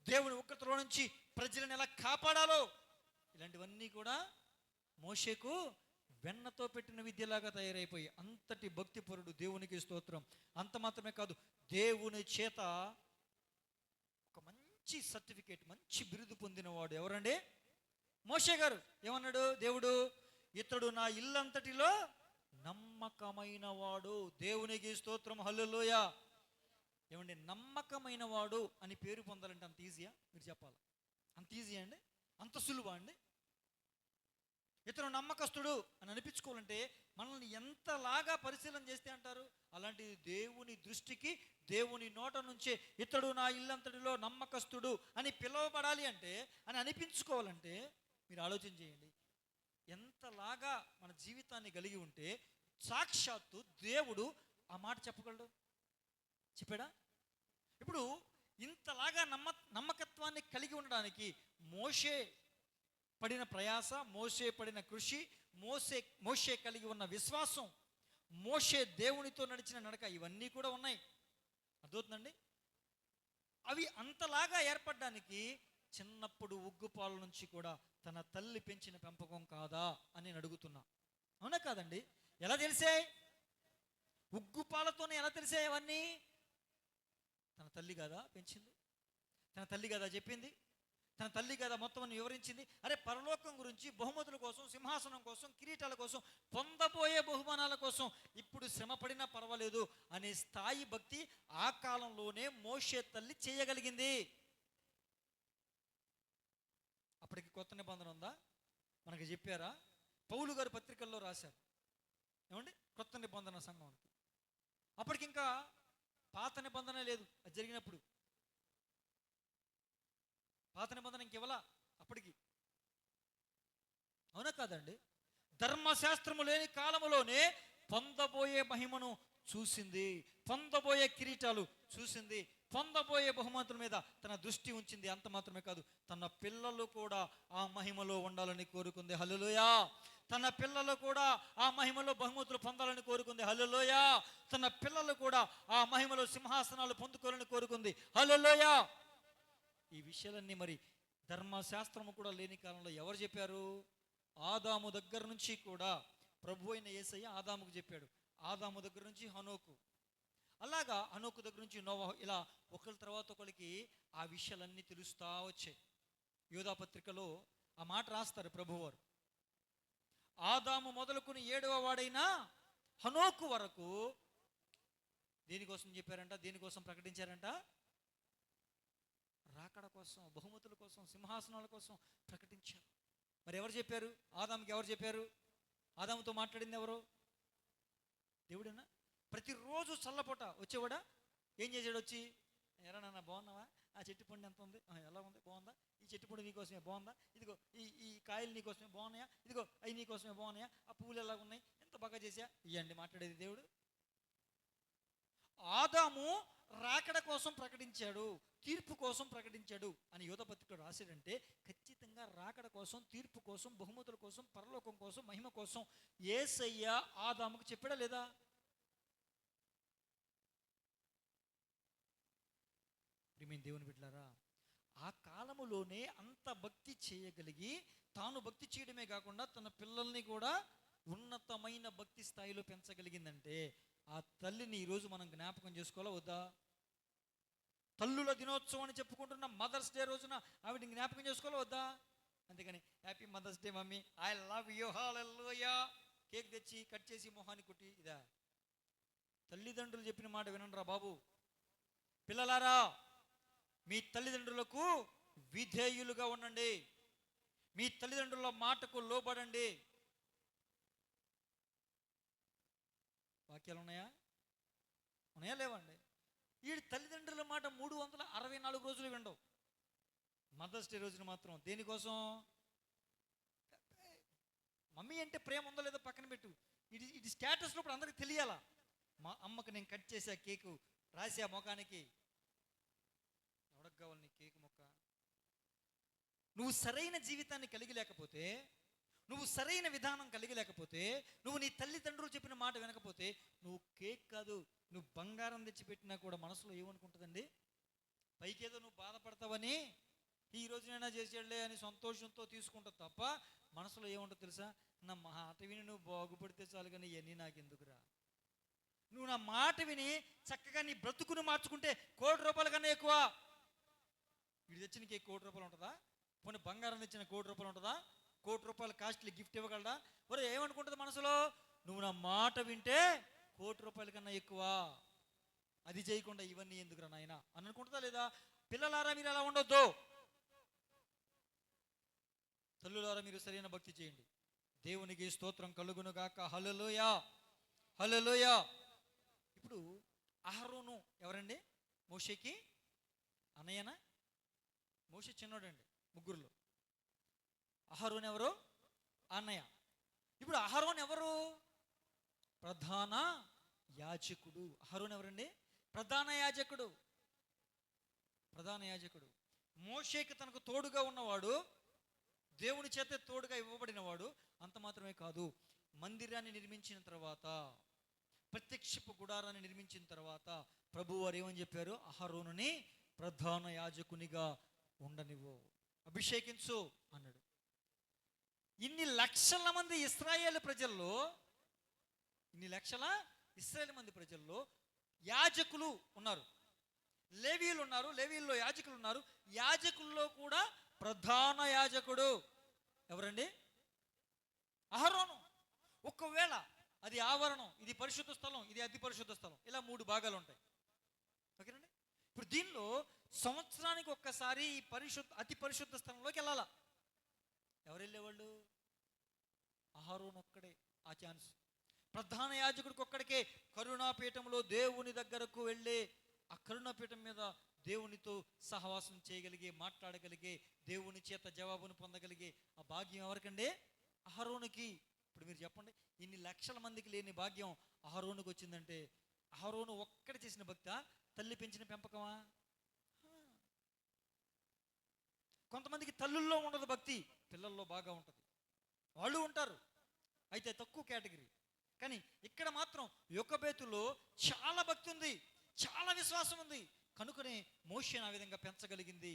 దేవుని ఉగ్రతలో నుంచి ప్రజలను ఎలా కాపాడాలో, ఇలాంటివన్నీ కూడా మోషేకు వెన్నతో పెట్టిన విద్యలాగా తయారైపోయి అంతటి భక్తిపరుడు. దేవునికి స్తోత్రం. అంత మాత్రమే కాదు, దేవుని చేత ఒక మంచి సర్టిఫికేట్, మంచి బిరుదు పొందినవాడు ఎవరండి? మోషే గారు. ఏమన్నాడు దేవుడు? ఇతడు నా ఇల్లంతటిలో నమ్మకమైన వాడు. దేవునికి స్తోత్రం, హల్లెలూయా. ఏమండి, నమ్మకమైన వాడు అని పేరు పొందాలంటే అంత ఈజీయా? మీరు చెప్పాలి. అంత ఈజీయా అండి? అంత సులువా అండి? ఇతను నమ్మకస్తుడు అని అనిపించుకోవాలంటే మనల్ని ఎంతలాగా పరిశీలన చేస్తే అంటారు? అలాంటి దేవుని దృష్టికి, దేవుని నోట నుంచే ఇతడు నా ఇల్లంతటిలో నమ్మకస్తుడు అని పిలువబడాలి అంటే, అని అనిపించుకోవాలంటే మీరు ఆలోచన చేయండి. ఎంతలాగా మన జీవితాన్ని కలిగి ఉంటే సాక్షాత్తు దేవుడు ఆ మాట చెప్పగలడు? చెప్పాడా? ఇప్పుడు ఇంతలాగా నమ్మకత్వాన్ని కలిగి ఉండడానికి మోషే పడిన ప్రయాస, మోషే పడిన కృషి, మోషే కలిగి ఉన్న విశ్వాసం, మోషే దేవునితో నడిచిన నడక, ఇవన్నీ కూడా ఉన్నాయి. అర్థమవుతుందండి? అవి అంతలాగా ఏర్పడడానికి చిన్నప్పుడు ఉగ్గుపాల నుంచి కూడా తన తల్లి పెంచిన పెంపకం కాదా అని నేను అడుగుతున్నా. అవునా కాదండి? ఎలా తెలిసాయి? ఉగ్గుపాలతోనే ఎలా తెలిసాయి అవన్నీ? తన తల్లి కదా పెంచింది, తన తల్లి కదా చెప్పింది, తన తల్లి కదా మొత్తం అని వివరించింది. అరే, పరలోకం గురించి, బహుమతుల కోసం, సింహాసనం కోసం, కిరీటాల కోసం, పొందబోయే బహుమానాల కోసం ఇప్పుడు శ్రమ పడినా పర్వాలేదు అనే స్థాయి భక్తి ఆ కాలంలోనే మోషే తల్లి చేయగలిగింది. అప్పటికి కొత్త నిబంధన ఉందా? మనకి చెప్పారా? పౌలు గారు పత్రికల్లో రాశారు. ఏమండి? కొత్త నిబంధన సంఘానికి. అప్పటికి ఇంకా పాత నిబంధన లేదు. అది జరిగినప్పుడు పాత నిబంధన ఇంకెవలా అప్పటికి. అవునా కాదండి? ధర్మశాస్త్రము లేని కాలములోనే పొందబోయే మహిమను చూసింది, పొందబోయే కిరీటాలు చూసింది, పొందబోయే బహుమతుల మీద తన దృష్టి ఉంచింది. అంత మాత్రమే కాదు, తన పిల్లలు కూడా ఆ మహిమలో ఉండాలని కోరుకుంది. హల్లెలూయా. తన పిల్లలు కూడా ఆ మహిమలో బహుమతులు పొందాలని కోరుకుంది. హల్లెలూయా. తన పిల్లలు కూడా ఆ మహిమలో సింహాసనాలు పొందుకోవాలని కోరుకుంది. హల్లెలూయా. ఈ విషయాలన్నీ మరి ధర్మశాస్త్రము కూడా లేని కాలంలో ఎవరు చెప్పారు? ఆదాము దగ్గర నుంచి కూడా ప్రభు అయిన యేసయ్య ఆదాముకు చెప్పాడు. ఆదాము దగ్గర నుంచి హనోకు, అలాగా హనోకు దగ్గర నుంచి నోవహు, ఇలా ఒకరి తర్వాత ఒకరికి ఆ విషయాలన్నీ తెలుస్తూ వచ్చాయి. యోధా పత్రికలో ఆ మాట రాస్తారు ప్రభువారు. ఆదాము మొదలుకొని 7వ వాడైన హనోకు వరకు దేనికోసం చెప్పారంట? దేనికోసం ప్రకటించారంట? రాకడ కోసం, బహుమతుల కోసం, సింహాసనాల కోసం ప్రకటించారు. మరి ఎవరు చెప్పారు? ఆదాముకి ఎవరు చెప్పారు? ఆదాముతో మాట్లాడింది ఎవరు? దేవుడేనా? ప్రతిరోజు చల్లపూట వచ్చేవాడా? ఏం చేసాడు? వచ్చి ఎరా నాన్న బాగున్నావా ఆ చెట్టు పండు ఎంత ఉంది, ఎలా ఉంది, బాగుందా, ఈ చెట్టు పండు నీకోసమే బాగుందా, ఇదిగో ఈ కాయలు నీకోసమే బాగున్నాయా, ఇదిగో అవి నీకోసమే బాగున్నాయా, ఆ పువ్వులు ఎలాగ ఉన్నాయి, ఎంత బాగా చేసా, ఇవ్వండి మాట్లాడేది దేవుడు. ఆదాము రాకడ కోసం ప్రకటించాడు, తీర్పు కోసం ప్రకటించాడు అని యోధపత్రికలో రాశాడంటే ఖచ్చితంగా రాకడ కోసం, తీర్పు కోసం, బహుమతుల కోసం, పరలోకం కోసం, మహిమ కోసం యేసయ్య ఆదాముకు చెప్పాడా లేదా? ప్రియమైన దేవుని బిడ్డలారా, ఆ కాలములోనే అంత భక్తి చేయగలిగి తాను భక్తి చేయడమే కాకుండా తన పిల్లల్ని కూడా ఉన్నతమైన భక్తి స్థాయిలో పెంచగలిగిందంటే ఆ తల్లిని ఈరోజు మనం జ్ఞాపకం చేసుకోవాలా వద్దా? తల్లుల దినోత్సవం అని చెప్పుకుంటున్న మదర్స్ డే రోజున ఆవిడని జ్ఞాపకం చేసుకోవాలా వద్దా? అందుకని happy mother's day mummy, I love you, hallelujah, cake తెచ్చి కట్ చేసి మొహాన్ని కొట్టి ఇదా? తల్లిదండ్రులు చెప్పిన మాట వినండిరా బాబు. పిల్లలారా, మీ తల్లిదండ్రులకు విధేయులుగా ఉండండి, మీ తల్లిదండ్రుల మాటకు లోబడండి. వాక్యాలు ఉన్నాయా? ఉన్నాయా లేవండి? ఈ తల్లిదండ్రుల మాట 364 రోజులు వినవు. మదర్స్ డే రోజున మాత్రం దేనికోసం? మమ్మీ అంటే ప్రేమ ఉందో లేదో పక్కన పెట్టు, ఇది స్టేటస్లో ఇప్పుడు అందరికి తెలియాలా. మా అమ్మకు నేను కట్ చేసా కేకు, రాసా ముఖానికి. ఎవడకు కావాలి నీ కేకు మొక్క? నువ్వు సరైన జీవితాన్ని కలిగి లేకపోతే, నువ్వు సరైన విధానం కలిగి లేకపోతే, నువ్వు నీ తల్లిదండ్రులు చెప్పిన మాట వినకపోతే, నువ్వు కేక్ కాదు, నువ్వు బంగారం తెచ్చిపెట్టినా కూడా మనసులో ఏమనుకుంటుందండి? పైకేదో నువ్వు బాధపడతావని, ఈ రోజునైనా చేసేళ్లే అని సంతోషంతో తీసుకుంటావు తప్ప మనసులో ఏముంటుందో తెలుసా? నా మాట విని నువ్వు బాగుపడితే చాలు, కానీ ఇవన్నీ నాకెందుకురా? నువ్వు నా మాట విని చక్కగా నీ బ్రతుకును మార్చుకుంటే ₹1,00,00,000 కన్నా ఎక్కువ. వీడు తెచ్చిన కేక్ ₹1,00,00,000 ఉంటుందా? పోనీ బంగారం తెచ్చిన ₹1,00,00,000 ఉంటుందా? ₹1,00,00,000 కాస్ట్లీ గిఫ్ట్ ఇవ్వగలడా? ఒరే ఏమనుకుంటుంది మనసులో? నువ్వు నా మాట వింటే ₹1,00,00,000 కన్నా ఎక్కువ, అది చేయకుండా ఇవన్నీ ఎందుకురా నాయన అని అనుకుంటుందా లేదా? పిల్లలారా, మీరు అలా ఉండొద్దు. తల్లులారా, మీరు సరైన భక్తి చేయండి. దేవునికి స్తోత్రం కలుగును గాక. హల్లెలూయా, హల్లెలూయా. ఇప్పుడు అహరోను ఎవరండి? మోషేకి అన్నయ్యనా? మోషే చిన్నోడండి ముగ్గురులో. అహరోను ఎవరు? అన్నయ్య. ఇప్పుడు అహరోను ఎవరు? ప్రధాన యాజకుడు. అహరోను ఎవరండి? ప్రధాన యాజకుడు. ప్రధాన యాజకుడు. మోషేకి తనకు తోడుగా ఉన్నవాడు, దేవుని చేత తోడుగా ఇవ్వబడినవాడు. అంత మాత్రమే కాదు, మందిరాన్ని నిర్మించిన తర్వాత, ప్రత్యక్షపు గుడారాన్ని నిర్మించిన తర్వాత ప్రభువు వారు ఏమని చెప్పారు? అహరోనుని ప్రధాన యాజకునిగా ఉండనివ్వు, అభిషేకించు అన్నాడు. ఇన్ని లక్షల మంది ఇశ్రాయేలు ప్రజల్లో, ఇన్ని లక్షల ఇశ్రాయేలు మంది ప్రజల్లో యాజకులు ఉన్నారు, లేవీయులు ఉన్నారు, లేవీయుల్లో యాజకులు ఉన్నారు. యాజకుల్లో కూడా ప్రధాన యాజకుడు ఎవరండి? అహరోను. ఒకవేళ అది ఆవరణం, ఇది పరిశుద్ధ స్థలం, ఇది అతి పరిశుద్ధ స్థలం, ఇలా 3 భాగాలు ఉంటాయి. ఓకేనండి? ఇప్పుడు దీనిలో సంవత్సరానికి ఒక్కసారి ఈ అతి పరిశుద్ధ స్థలంలోకి వెళ్ళాలా. ఎవరు వెళ్ళేవాళ్ళు? అహరోను ఒక్కడే ఆ ఛాన్స్. ప్రధాన యాజకుడికి ఒక్కడికే కరుణాపీఠంలో దేవుని దగ్గరకు వెళ్ళే, ఆ కరుణాపీఠం మీద దేవునితో సహవాసం చేయగలిగే, మాట్లాడగలిగే, దేవుని చేత జవాబును పొందగలిగే ఆ భాగ్యం ఎవరికండి? అహరోనుకి. ఇప్పుడు మీరు చెప్పండి, ఇన్ని లక్షల మందికి లేని భాగ్యం అహరోనుకు వచ్చిందంటే అహరోను ఒక్కడి చేసిన భక్తా? తల్లి పెంచిన పెంపకమా? కొంతమందికి తల్లుల్లో ఉండదు భక్తి, పిల్లల్లో బాగా ఉంటుంది. వాళ్ళు ఉంటారు, అయితే తక్కువ కేటగిరీ. కానీ ఇక్కడ మాత్రం యొకబేతులో చాలా భక్తి ఉంది, చాలా విశ్వాసం ఉంది. కనుకనే మోషేను ఆ విధంగా పెంచగలిగింది,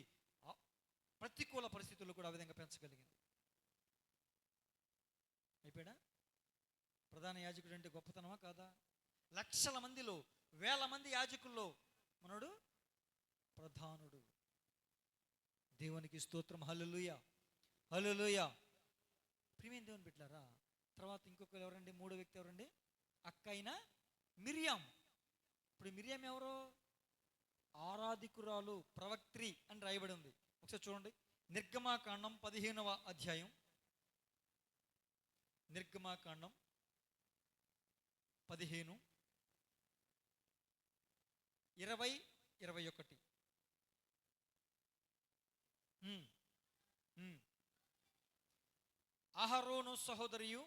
ప్రతికూల పరిస్థితుల్లో కూడా ఆ విధంగా పెంచగలిగింది. అయిపోయాడా? ప్రధాన యాజకుడు అంటే గొప్పతనమా కాదా? లక్షల మందిలో, వేల మంది యాజకుల్లో మనోడు ప్రధానుడు. దేవునికి స్తోత్రం. హల్లెలూయా, హల్లెలూయా. ప్రియమైన దేవుని బిడ్డలారా, తర్వాత ఇంకొకరు ఎవరండి? 3వ వ్యక్తి ఎవరండి? అక్క అయిన మిరియాం. ఇప్పుడు మిరియాం ఎవరు? ఆరాధికురాలు, ప్రవక్త్రి అని రాయబడి ఉంది. ఒకసారి చూడండి, నిర్గమాకాండం 15వ అధ్యాయం. నిర్గమాకాండం 15, 20, 21. అహరోను సహోదరియు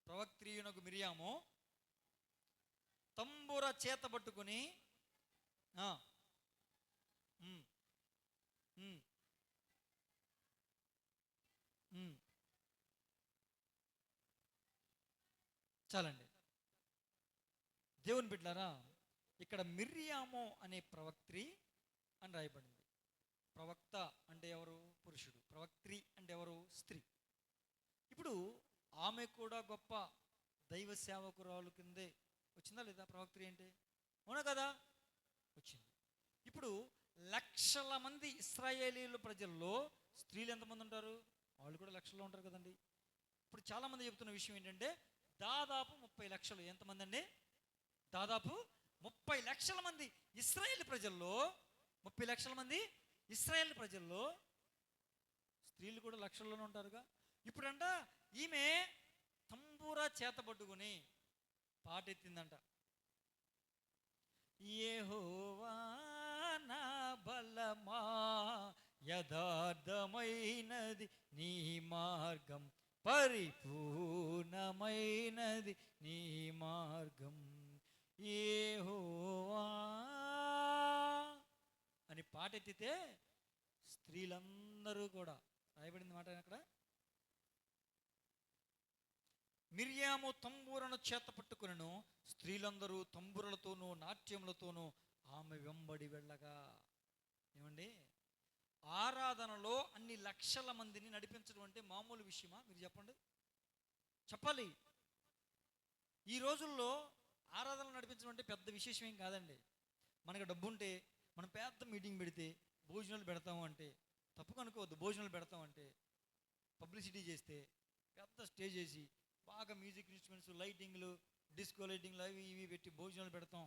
ప్రవక్త్రియునకు మిరియాము తంబుర చేత పట్టుకుని చాలండి. దేవుని బిడ్డలారా, ఇక్కడ మిర్యాము అనే ప్రవక్త్రి అని రాయబడింది. ప్రవక్త అంటే ఎవరు? పురుషుడు. ప్రవక్త్రి అంటే ఎవరు? స్త్రీ. ఇప్పుడు ఆమె కూడా గొప్ప దైవ సేవకురాలు కిందే వచ్చిందా లేదా? ప్రవక్త్రి అంటే అవునా కదా? వచ్చింది. ఇప్పుడు లక్షల మంది ఇశ్రాయేలీల ప్రజల్లో స్త్రీలు ఎంతమంది ఉంటారు? వాళ్ళు కూడా లక్షల్లో ఉంటారు కదండి. ఇప్పుడు చాలామంది చెబుతున్న విషయం ఏంటంటే దాదాపు 30 లక్షలు. ఎంతమంది అండి? దాదాపు 30 లక్షల మంది ఇశ్రాయేల్ ప్రజల్లో 30 లక్షల మంది ఇశ్రాయేల్ ప్రజల్లో స్త్రీలు కూడా లక్షల్లోనే ఉంటారుగా. ఇప్పుడంట ఈమె తంబూరా చేత పట్టుకుని పాట ఎత్తిందంట. యెహోవా నా బలమా, యథార్థమైనది నీ మార్గం, పరిపూర్ణమైనది నీ మార్గం, యెహోవా అని పాట ఎత్తితే స్త్రీలందరూ కూడా రాయబడింది మాట అక్కడ. మిర్యాము తంబూరను చేత పట్టుకునను, స్త్రీలందరూ తంబురలతోనూ నాట్యములతోనూ ఆమె వెంబడి వెళ్ళగా. ఏమండి, ఆరాధనలో అన్ని లక్షల మందిని నడిపించడం అంటే మామూలు విషయమా? మీరు చెప్పండి, చెప్పాలి. ఈ రోజుల్లో ఆరాధన నడిపించడం అంటే పెద్ద విశేషం ఏం కాదండి. మనకు డబ్బు ఉంటే మనం పెద్ద మీటింగ్ పెడితే భోజనాలు పెడతాము అంటే తప్పు కనుకోవద్దు. భోజనాలు పెడతామంటే పబ్లిసిటీ చేస్తే పెద్ద స్టేజ్ వేసి బాగా మ్యూజిక్ ఇన్స్ట్రుమెంట్స్, లైటింగ్లు, డిస్కో లైటింగ్లు అవి ఇవి పెట్టి భోజనాలు పెడతాం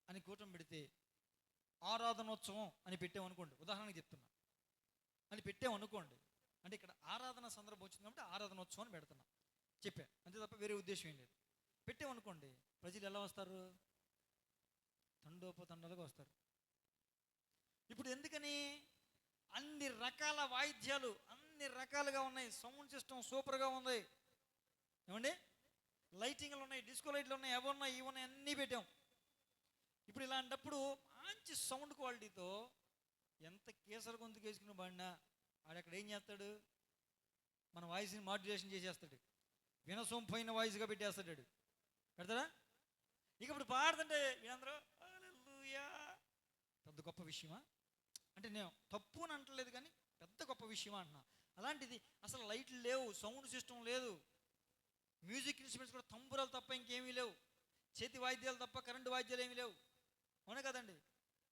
అని కూటమి పెడితే, ఆరాధనోత్సవం అని పెట్టామనుకోండి, ఉదాహరణకి చెప్తున్నా, అని పెట్టామనుకోండి, అంటే ఇక్కడ ఆరాధన సందర్భం వచ్చింది కాబట్టి ఆరాధనోత్సవం అని పెడుతున్నా, చెప్పా అంతే తప్ప వేరే ఉద్దేశం ఏం లేదు. పెట్టామనుకోండి, ప్రజలు ఎలా వస్తారు? తండోపతండాలుగా వస్తారు. ఇప్పుడు ఎందుకని? అన్ని రకాల వాయిద్యాలు అన్ని రకాలుగా ఉన్నాయి, సౌండ్ సిస్టమ్ సూపర్గా ఉంది, ఏమండి, లైటింగ్లు ఉన్నాయి, డిస్కో లైట్లు ఉన్నాయి, అవి ఉన్నాయి, ఇవి ఉన్నాయి, అన్నీ పెట్టాం. ఇప్పుడు ఇలాంటప్పుడు మంచి సౌండ్ క్వాలిటీతో ఎంత కేసర గొంతుకు వేసుకుని పాడినా ఆడక్కడ ఏం చేస్తాడు? మన వాయిస్ని మాడ్యులేషన్ చేసేస్తాడు, వినసొంపైన వాయిస్గా పెట్టేస్తాడు. పెడతాడా? ఇక ఇప్పుడు పాడుతుంటే వీళ్ళందరూ హల్లెలూయా. పెద్ద గొప్ప విషయమా అంటే? నేను తప్పు అని అంటలేదు, కానీ పెద్ద గొప్ప విషయమా అంటున్నా. అలాంటిది అసలు లైట్లు లేవు, సౌండ్ సిస్టమ్ లేదు, మ్యూజిక్ ఇన్స్ట్రుమెంట్స్ కూడా తంబురాలు తప్ప ఇంకేమీ లేవు, చేతి వాయిద్యాలు తప్ప కరెంటు వాయిద్యాలు ఏమీ లేవు, అవునా కదండి?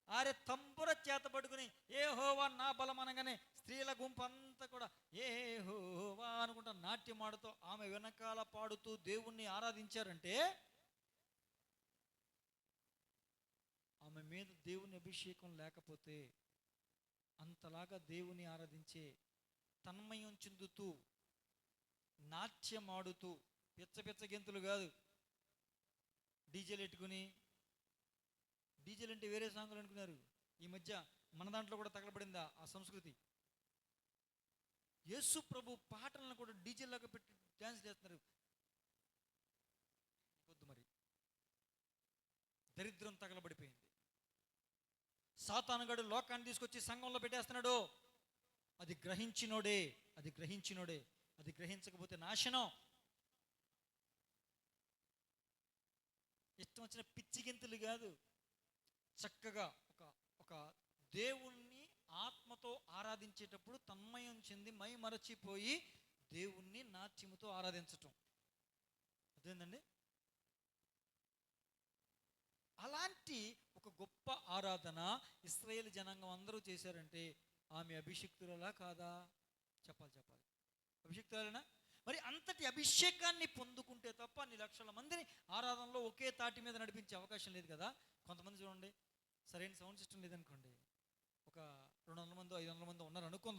ఆరే తంబుర చేత పట్టుకుని యెహోవా నా బలం అనగానే స్త్రీల గుంపు అంతా కూడా యెహోవా అనుకుంటా నాట్యం ఆడుతూ ఆమె వెనకాల పాడుతూ దేవుణ్ణి ఆరాధించారంటే ఆమె మీద దేవుని అభిషేకం లేకపోతే అంతలాగా దేవుని ఆరాధించే, తన్మయం చెందుతూ నాట్యం ఆడుతూ, పిచ్చ గెంతులు కాదు, డీజేలు పెట్టుకుని, డీజేలు అంటే వేరే సాంగులు అనుకున్నారు. ఈ మధ్య మన దాంట్లో కూడా తగలబడిందా ఆ సంస్కృతి? యేసు ప్రభు పాటలను కూడా డీజేలాగా పెట్టి డ్యాన్స్ చేస్తున్నారు. వద్దు, మరి దరిద్రం తగలబడిపోయింది. సాతానుగాడు లోకాన్ని తీసుకొచ్చి సంఘంలో పెట్టేస్తున్నాడు. అది గ్రహించినోడే, అది గ్రహించినోడే, అది గ్రహించకపోతే నాశనం. ఇష్టం వచ్చిన పిచ్చి గెంతులు కాదు, చక్కగా ఒక దేవుణ్ణి ఆత్మతో ఆరాధించేటప్పుడు తన్మయం చెంది మై మరచిపోయి దేవుణ్ణి నాట్యముతో ఆరాధించటం, అదేందండి? అలాంటి ఒక గొప్ప ఆరాధన ఇశ్రాయేలు జనాంగం అందరూ చేశారంటే ఆమె అభిషిక్తులలా కాదా? చెప్పాలి. అభిషిక్తులేనా? మరి అంతటి అభిషేకాన్ని పొందుకుంటే తప్ప అన్ని లక్షల మందిని ఆరాధనలో ఒకే తాటి మీద నడిపించే అవకాశం లేదు కదా. కొంతమంది చూడండి, సరైన సౌండ్ సిస్టమ్ లేదనుకోండి, ఒక 200 మందో 500 మందో ఉన్నారు అనుకుందాం,